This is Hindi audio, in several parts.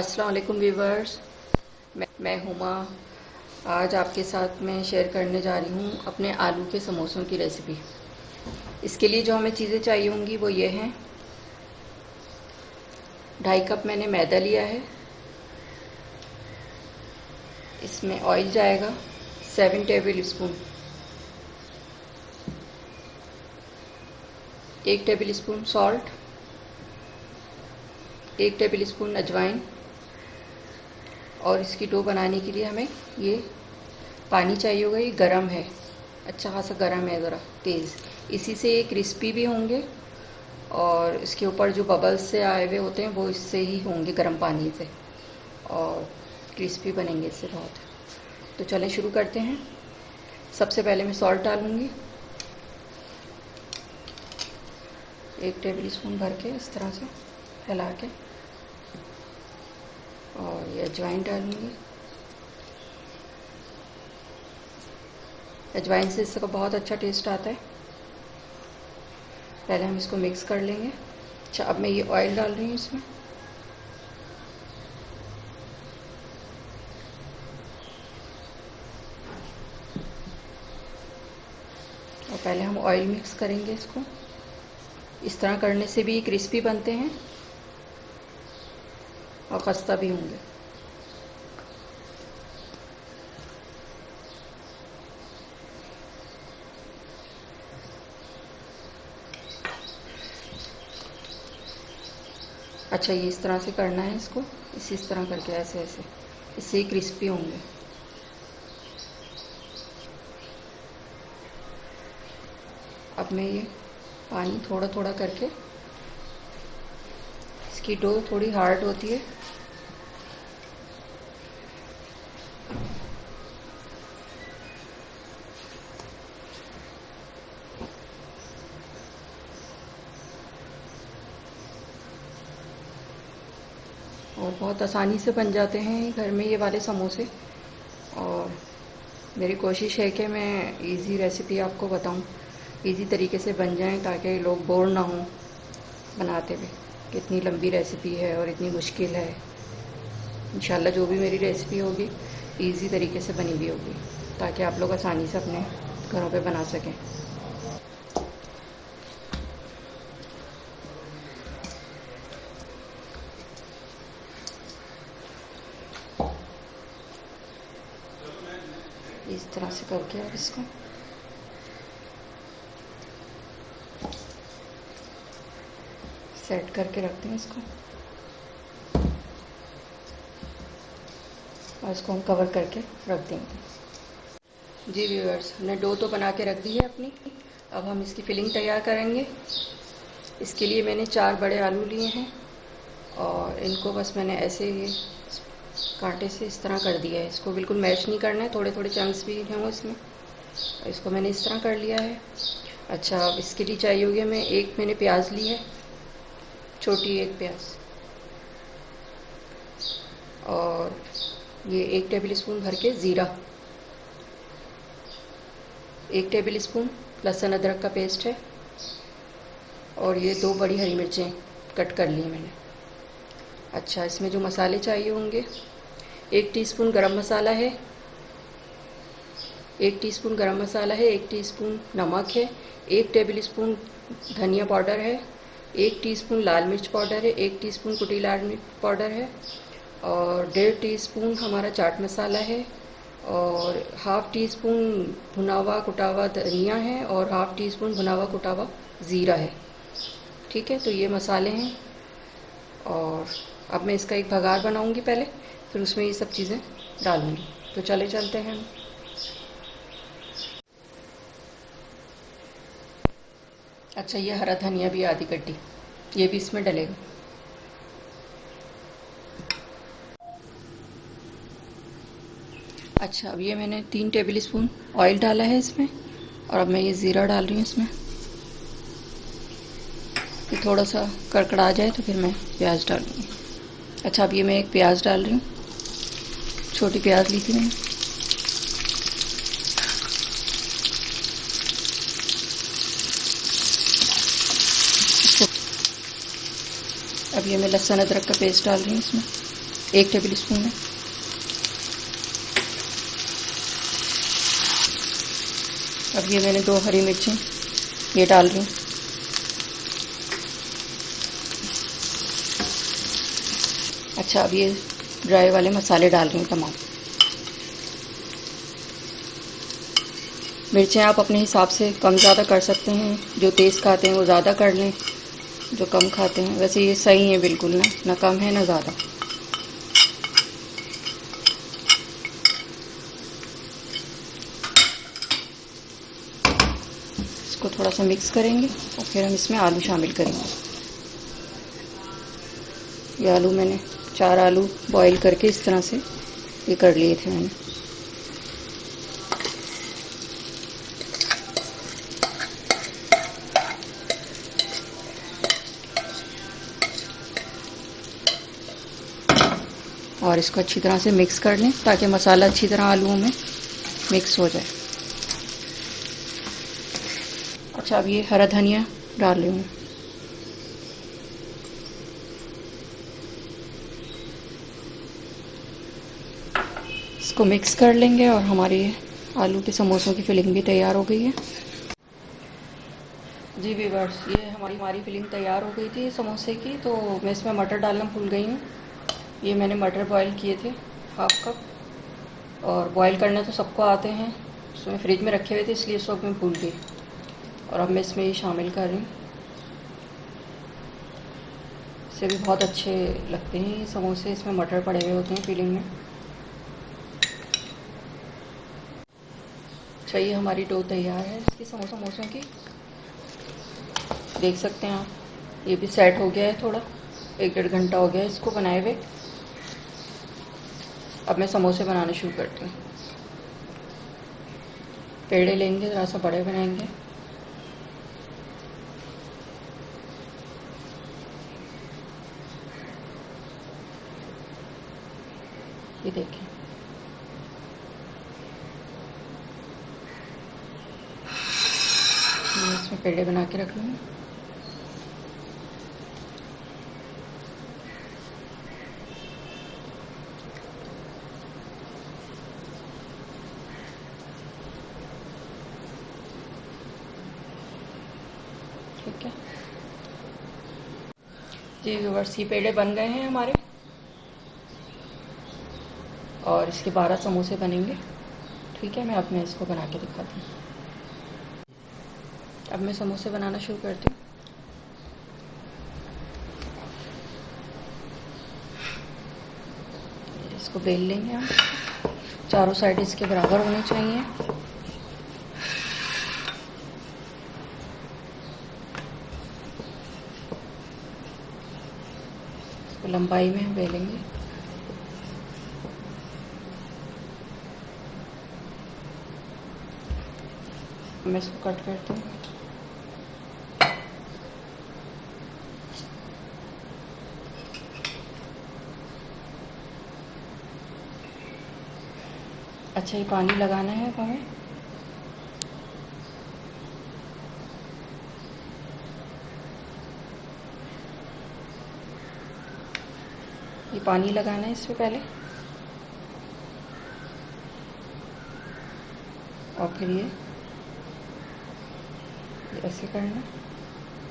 अस्सलाम वालेकुम व्यूवर्स, मैं हुमा। आज आपके साथ मैं शेयर करने जा रही हूँ अपने आलू के समोसों की रेसिपी। इसके लिए जो हमें चीज़ें चाहिए होंगी वो ये हैं। 2.5 कप मैंने मैदा लिया है। इसमें ऑयल जाएगा 7 table spoon, 1 table spoon salt, 1 table spoon अजवाइन। और इसकी डो बनाने के लिए हमें ये पानी चाहिए होगा। ये गरम है, अच्छा खासा गरम है, ज़रा तेज़। इसी से ये क्रिस्पी भी होंगे और इसके ऊपर जो बबल्स से आए हुए होते हैं वो इससे ही होंगे, गर्म पानी से, और क्रिस्पी बनेंगे इससे बहुत। तो चलें शुरू करते हैं। सबसे पहले मैं सॉल्ट डालूँगी 1 टेबल स्पून भर के, इस तरह से फैला के। और ये अजवाइन डालूँगी। अजवाइन से इसका बहुत अच्छा टेस्ट आता है। पहले हम इसको मिक्स कर लेंगे। अच्छा, अब मैं ये ऑयल डाल रही हूँ इसमें। और पहले हम ऑयल मिक्स करेंगे इसको। इस तरह करने से भी क्रिस्पी बनते हैं और खस्ता भी होंगे। अच्छा, ये इस तरह से करना है इसको, इस तरह करके, ऐसे ऐसे, इससे ही क्रिस्पी होंगे। अब मैं ये पानी थोड़ा थोड़ा करके, इसकी डो थोड़ी हार्ड होती है, और बहुत आसानी से बन जाते हैं घर में ये वाले समोसे। और मेरी कोशिश है कि मैं इजी रेसिपी आपको बताऊं, इजी तरीके से बन जाएं, ताकि लोग बोर ना हों बनाते हुए। कितनी लंबी रेसिपी है और इतनी मुश्किल है। इंशाल्लाह जो भी मेरी रेसिपी होगी इजी तरीके से बनी हुई होगी, ताकि आप लोग आसानी से अपने घरों पे बना सकें। इस तरह से करके अब इसको सेट करके रखते हैं इसको, और इसको हम कवर करके रख देंगे। जी व्यूअर्स, हमने डो तो बना के रख दी है अपनी। अब हम इसकी फिलिंग तैयार करेंगे। इसके लिए मैंने 4 बड़े आलू लिए हैं और इनको बस मैंने ऐसे ही कांटे से इस तरह कर दिया है। इसको बिल्कुल मैश नहीं करना है, थोड़े थोड़े चंक्स भी हैं इसमें। इसको मैंने इस तरह कर लिया है। अच्छा, अब इसके लिए चाहिए होगी हमें, मैंने प्याज ली है, छोटी 1 प्याज, और ये 1 टेबल स्पून भर के ज़ीरा, 1 टेबल स्पून लहसुन अदरक का पेस्ट है, और ये 2 बड़ी हरी मिर्चें कट कर ली मैंने। अच्छा, इसमें जो मसाले चाहिए होंगे, 1 टीस्पून गरम मसाला है, 1 टीस्पून गरम मसाला है, 1 टीस्पून नमक है, 1 टेबल स्पून धनिया पाउडर है, 1 टीस्पून लाल मिर्च पाउडर है, 1 टीस्पून कुटी लाल मिर्च पाउडर है, और 1.5 टीस्पून हमारा चाट मसाला है, और हाफ़ टी स्पून भुना हुआ कुटा हुआ धनिया है, और हाफ़ टी स्पून भुना हुआ कुटा हुआ ज़ीरा है। ठीक है, तो ये मसाले हैं। और अब मैं इसका एक भगार बनाऊंगी पहले, फिर उसमें ये सब चीज़ें डालूंगी। तो चले चलते हैं हम। अच्छा, ये हरा धनिया भी आधी कट्टी, ये भी इसमें डलेगा। अच्छा, अब ये मैंने 3 टेबल स्पून ऑयल डाला है इसमें, और अब मैं ये ज़ीरा डाल रही हूँ इसमें। ये थोड़ा सा कड़कड़ा जाए तो फिर मैं प्याज डालूँगी। अच्छा, अब ये मैं एक प्याज डाल रही हूँ, छोटी प्याज ली थी मैंने। अब ये मैं लहसुन अदरक का पेस्ट डाल रही हूँ इसमें। 1 टेबल स्पून है। अब ये मैंने 2 हरी मिर्ची ये डाल रही हूँ। अच्छा, अब ये ड्राई वाले मसाले डाल रही हूँ तमाम। मिर्चें आप अपने हिसाब से कम ज़्यादा कर सकते हैं, जो तेज़ खाते हैं वो ज़्यादा कर लें, जो कम खाते हैं वैसे ये सही है बिल्कुल, ना कम है ना ज़्यादा। इसको थोड़ा सा मिक्स करेंगे और फिर हम इसमें आलू शामिल करेंगे। ये आलू मैंने 4 आलू बॉईल करके इस तरह से ये कर लिए थे मैंने। और इसको अच्छी तरह से मिक्स कर लें ताकि मसाला अच्छी तरह आलूओं में मिक्स हो जाए। अच्छा, अब ये हरा धनिया डाल रही हूँ। इसको मिक्स कर लेंगे और हमारी आलू के समोसों की फिलिंग भी तैयार हो गई है। जी व्यूअर्स, ये हमारी फिलिंग तैयार हो गई थी समोसे की। तो मैं इसमें मटर डालना भूल गई हूँ। ये मैंने मटर बॉईल किए थे 1/2 कप, और बॉईल करने तो सबको आते हैं, उसमें फ्रिज में रखे हुए थे इसलिए इस वक्त मैं भूल गई। और अब मैं इसमें ये शामिल कर रही हूँ। इससे भी बहुत अच्छे लगते हैं ये समोसे, इसमें मटर पड़े हुए होते हैं फिलिंग में। अच्छा, ये हमारी डो तैयार है इसकी समोसों की, देख सकते हैं आप। ये भी सेट हो गया है, थोड़ा 1-1.5 घंटा हो गया है इसको बनाए हुए। अब मैं समोसे बनाना शुरू करती हूँ। पेड़े लेंगे, ज़रा सा बड़े बनाएंगे। ये देखिए, मैं इसमें पेड़े बना के रख लूँगी। ठीक है जी व्यूअर्स, ये पेड़े बन गए हैं हमारे, और इसके 12 समोसे बनेंगे। ठीक है, अब मैं इसको बना के दिखाती हूँ। अब मैं समोसे बनाना शुरू करती हूँ। इसको बेल लेंगे हम, चारों साइड इसके बराबर होने चाहिए। इसको लंबाई में हम बेलेंगे। मैं इसको कट करती हूँ। अच्छा, ये पानी लगाना है अब हमें। ये पानी लगाना है इसमें पहले, और फिर ये ऐसे करना,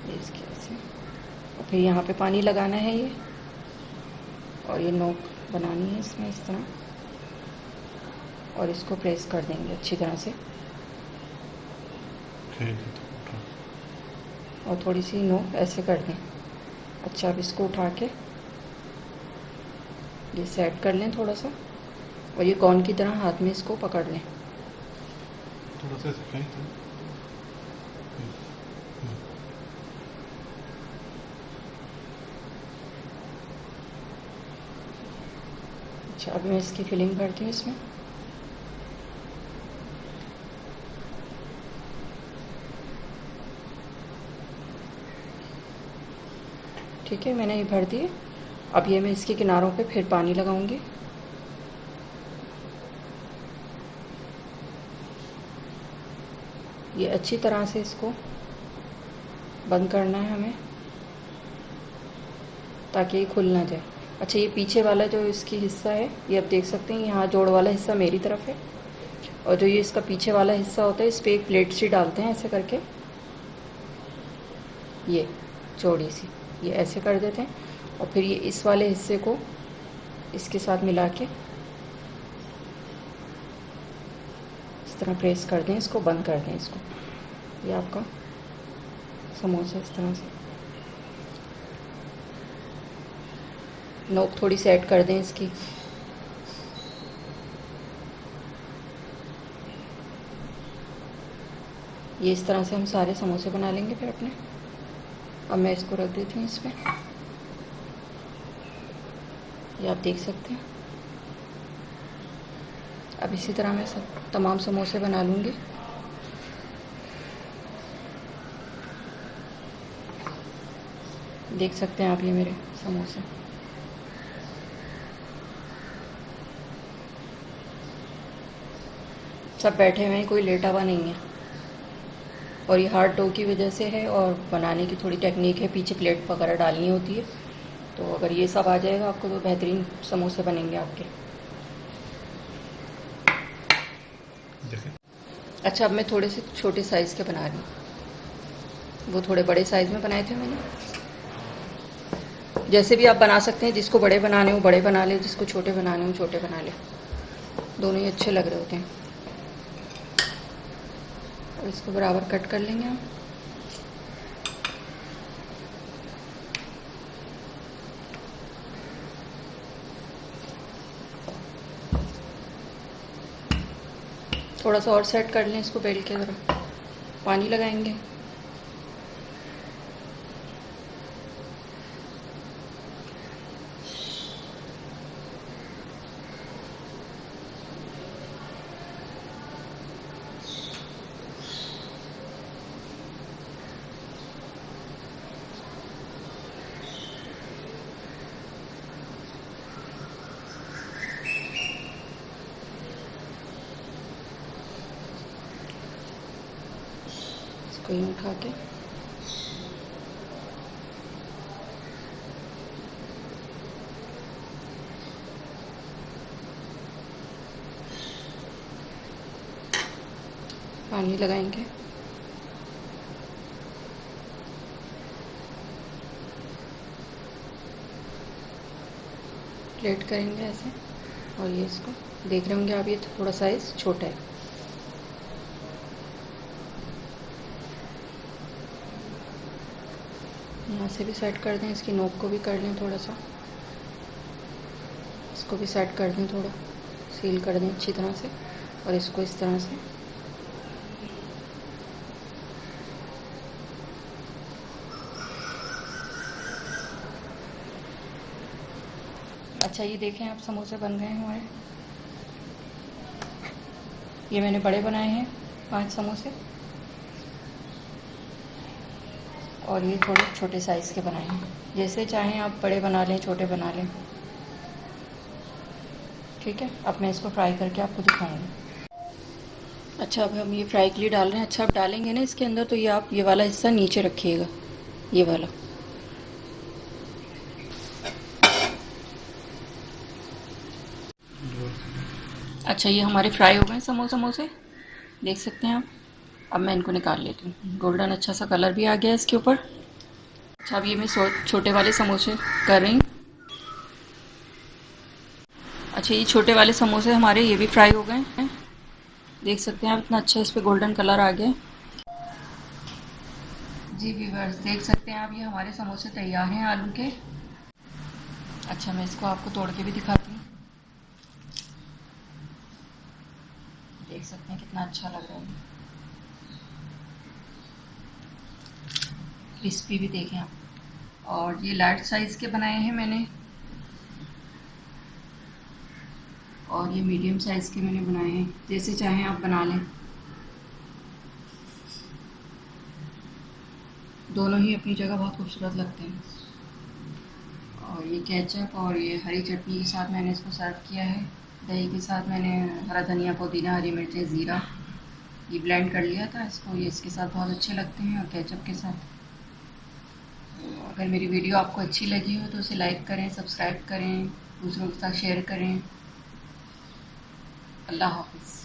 ये इसके ऐसे, और फिर यहाँ पे पानी लगाना है ये, और ये नोक बनानी है इसमें इस तरह, और इसको प्रेस कर देंगे अच्छी तरह से। और थोड़ी सी नोक ऐसे कर दें। अच्छा, अब इसको उठा के ये सेट कर लें थोड़ा सा, और ये कॉर्न की तरह हाथ में इसको पकड़ लें। थोड़ा सा सिखाएं तो। अच्छा, अब मैं इसकी फिलिंग भरती हूँ इसमें। ठीक है, मैंने ये भर दिए। अब ये मैं इसके किनारों पे फिर पानी लगाऊंगी। ये अच्छी तरह से इसको बंद करना है हमें, ताकि ये खुल ना जाए। अच्छा, ये पीछे वाला जो इसकी हिस्सा है, ये आप देख सकते हैं, यहाँ जोड़ वाला हिस्सा मेरी तरफ है, और जो ये इसका पीछे वाला हिस्सा होता है, इस पर एक प्लेट सी डालते हैं ऐसे करके, ये चौड़ी सी, ये ऐसे कर देते हैं, और फिर ये इस वाले हिस्से को इसके साथ मिला के इस तरह प्रेस कर दें, इसको बंद कर दें इसको। ये आपका समोसा इस तरह से, नोक थोड़ी सी ऐड कर दें इसकी। ये इस तरह से हम सारे समोसे बना लेंगे फिर अपने। अब मैं इसको रख देती हूँ इस पर, ये आप देख सकते हैं। अब इसी तरह मैं सब तमाम समोसे बना लूँगी। देख सकते हैं आप ये मेरे समोसे। सब बैठे हुए हैं, कोई लेटा हुआ नहीं है, और ये हार्ड डो की वजह से है, और बनाने की थोड़ी टेक्निक है, पीछे प्लेट वगैरह डालनी होती है। तो अगर ये सब आ जाएगा आपको तो बेहतरीन समोसे बनेंगे आपके। अच्छा, अब मैं थोड़े से छोटे साइज़ के बना रही हूँ, वो थोड़े बड़े साइज़ में बनाए थे मैंने। जैसे भी आप बना सकते हैं, जिसको बड़े बनाने हो बड़े बना ले, जिसको छोटे बनाने हो छोटे बना ले, दोनों ही अच्छे लग रहे होते हैं। और इसको बराबर कट कर लेंगे हम। थोड़ा सा और सेट कर लें इसको, बेल के तरफ पानी लगाएंगे। इसको यूँ उठा के पानी लगाएंगे। प्लेट करेंगे ऐसे, और ये इसको देख रहे होंगे आप, ये थोड़ा साइज़ छोटा है। यहाँ से भी सेट कर दें, इसकी नोक को भी कर लें थोड़ा सा, इसको भी सेट कर दें, थोड़ा सील कर दें अच्छी तरह से, और इसको इस तरह से अच्छा, ये देखें आप, समोसे बन गए हैं हमारे। ये मैंने बड़े बनाए हैं 5 समोसे, और ये थोड़े छोटे साइज़ के बनाए हैं। जैसे चाहें आप बड़े बना लें, छोटे बना लें, ठीक है। अब मैं इसको फ्राई करके आपको दिखाऊंगी। अच्छा, अब हम ये फ्राई के लिए डाल रहे हैं। अच्छा, आप डालेंगे ना इसके अंदर, तो ये आप ये वाला हिस्सा नीचे रखिएगा, ये वाला। अच्छा, ये हमारे फ्राई हो गए समोसे, देख सकते हैं आप। अब मैं इनको निकाल लेती हूँ। गोल्डन अच्छा सा कलर भी आ गया है इसके ऊपर। अच्छा, अब ये मैं छोटे वाले समोसे कर रही हूँ। अच्छा, ये छोटे वाले समोसे हमारे ये भी फ्राई हो गए हैं, देख सकते हैं आप, इतना अच्छा इस पर गोल्डन कलर आ गया। जी व्यूअर्स, देख सकते हैं आप, ये हमारे समोसे तैयार हैं आलू के। अच्छा, मैं इसको आपको तोड़ के भी दिखाती हूँ। देख सकते हैं कितना अच्छा लग रहा है, क्रिस्पी भी देखें आप। और ये लार्ज साइज़ के बनाए हैं मैंने, और ये मीडियम साइज़ के मैंने बनाए हैं, जैसे चाहें आप बना लें। दोनों ही अपनी जगह बहुत खूबसूरत लगते हैं। और ये केचप और ये हरी चटनी के साथ मैंने इसको सर्व किया है। दही के साथ मैंने हरा धनिया, पुदीना, हरी मिर्चें, ज़ीरा ये ब्लेंड कर लिया था इसको, ये इसके साथ बहुत अच्छे लगते हैं, और केचप के साथ। अगर मेरी वीडियो आपको अच्छी लगी हो तो उसे लाइक करें, सब्सक्राइब करें, दूसरों के साथ शेयर करें। अल्लाह हाफ़िज़।